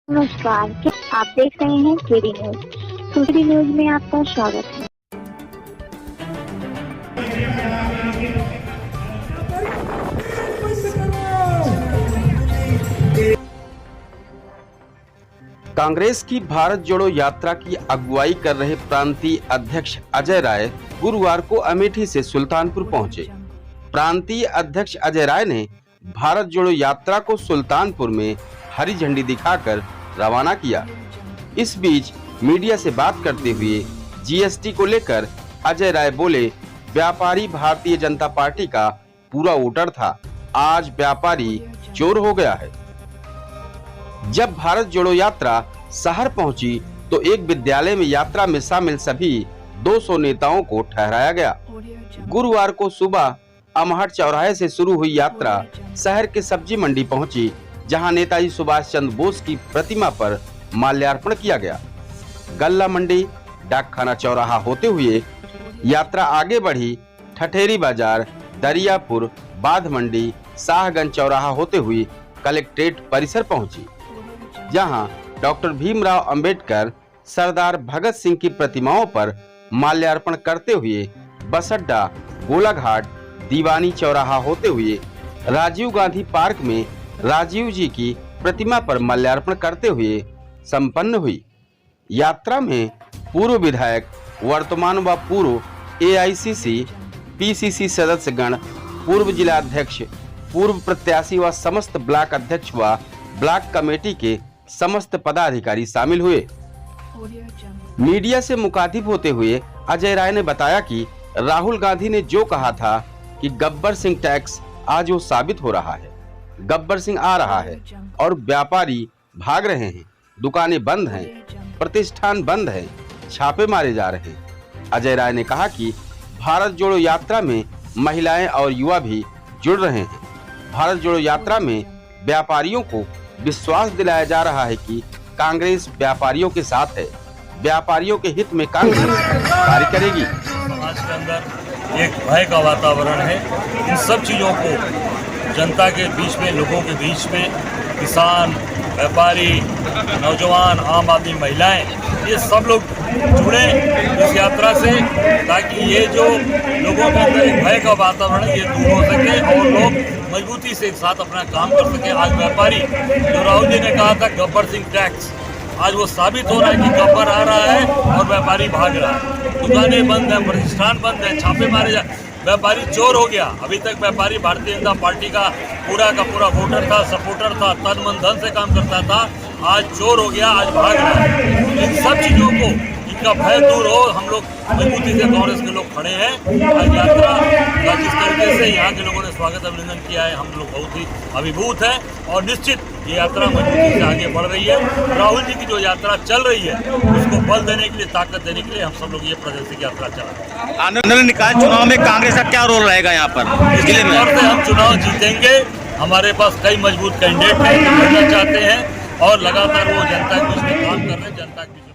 नमस्कार, क्या आप देख रहे हैं केडी न्यूज। केडी न्यूज में आपका स्वागत है। कांग्रेस की भारत जोड़ो यात्रा की अगुवाई कर रहे प्रांतीय अध्यक्ष अजय राय गुरुवार को अमेठी से सुल्तानपुर पहुंचे। प्रांतीय अध्यक्ष अजय राय ने भारत जोड़ो यात्रा को सुल्तानपुर में हरी झंडी दिखाकर रवाना किया। इस बीच मीडिया से बात करते हुए जीएसटी को लेकर अजय राय बोले, व्यापारी भारतीय जनता पार्टी का पूरा वोटर था, आज व्यापारी चोर हो गया है। जब भारत जोड़ो यात्रा शहर पहुंची तो एक विद्यालय में यात्रा में शामिल सभी 200 नेताओं को ठहराया गया। गुरुवार को सुबह अमहट चौराहे से शुरू हुई यात्रा शहर के सब्जी मंडी पहुंची, जहां नेताजी सुभाष चंद्र बोस की प्रतिमा पर माल्यार्पण किया गया। गल्ला मंडी, डाकखाना चौराहा होते हुए यात्रा आगे बढ़ी। ठठेरी बाजार, दरियापुर, बाध मंडी, शाहगंज चौराहा होते हुए कलेक्ट्रेट परिसर पहुंची, जहां डॉक्टर भीमराव अंबेडकर, सरदार भगत सिंह की प्रतिमाओं पर माल्यार्पण करते हुए बस अड्डा, गोलाघाट, दीवानी चौराहा होते हुए राजीव गांधी पार्क में राजीव जी की प्रतिमा पर माल्यार्पण करते हुए संपन्न हुई। यात्रा में पूर्व विधायक, वर्तमान व पूर्व एआईसीसी, पीसीसी सदस्यगण, पूर्व जिला अध्यक्ष, पूर्व प्रत्याशी व समस्त ब्लॉक अध्यक्ष व ब्लॉक कमेटी के समस्त पदाधिकारी शामिल हुए। मीडिया से मुखातिब होते हुए अजय राय ने बताया कि राहुल गांधी ने जो कहा था कि गब्बर सिंह टैक्स, आज वो साबित हो रहा है। गब्बर सिंह आ रहा है और व्यापारी भाग रहे हैं, दुकानें बंद हैं, प्रतिष्ठान बंद हैं, छापे मारे जा रहे हैं। अजय राय ने कहा कि भारत जोड़ो यात्रा में महिलाएं और युवा भी जुड़ रहे हैं। भारत जोड़ो यात्रा में व्यापारियों को विश्वास दिलाया जा रहा है कि कांग्रेस व्यापारियों के साथ है, व्यापारियों के हित में कांग्रेस कार्य करेगी। समाज के अंदर एक भय का वातावरण है। इन सब चीज़ों को जनता के बीच में, लोगों के बीच में, किसान, व्यापारी, नौजवान, आम आदमी, महिलाएं, ये सब लोग जुड़े इस यात्रा से, ताकि ये जो लोगों के अंदर एक भय का वातावरण है ये दूर हो सके और लोग मजबूती से एक साथ अपना काम कर सके। आज व्यापारी, जो राहुल जी ने कहा था गब्बर सिंह टैक्स, आज वो साबित हो रहा है कि गब्बर आ रहा है और व्यापारी भाग रहा है। दुकानें बंद हैं, प्रतिष्ठान बंद हैं, छापे मारे जा, व्यापारी चोर हो गया। अभी तक व्यापारी भारतीय जनता पार्टी का पूरा वोटर था, सपोर्टर था, तन मन धन से काम करता था, आज चोर हो गया, आज भाग रहा है। इन सब चीज़ों को, इनका भय दूर हो, हम लोग मजबूती से कांग्रेस के लोग खड़े हैं। आज यात्रा का जिस तरीके से यहाँ के लोगों ने स्वागत अभिनंदन किया है, हम लोग बहुत ही अभिभूत हैं और निश्चित ये यात्रा मजबूती से आगे बढ़ रही है। राहुल जी की जो यात्रा चल रही है उसको बल देने के लिए, ताकत देने के लिए हम सब लोग ये प्रादेशिक यात्रा चला रहे हैं। आने निकाय चुनाव में कांग्रेस का क्या रोल रहेगा यहाँ पर? इसके तौर से हम चुनाव जीतेंगे। हमारे पास कई मजबूत कैंडिडेट हैं जो लड़ना चाहते हैं और लगातार वो जनता के बीच में काम कर रहे हैं, जनता के बीच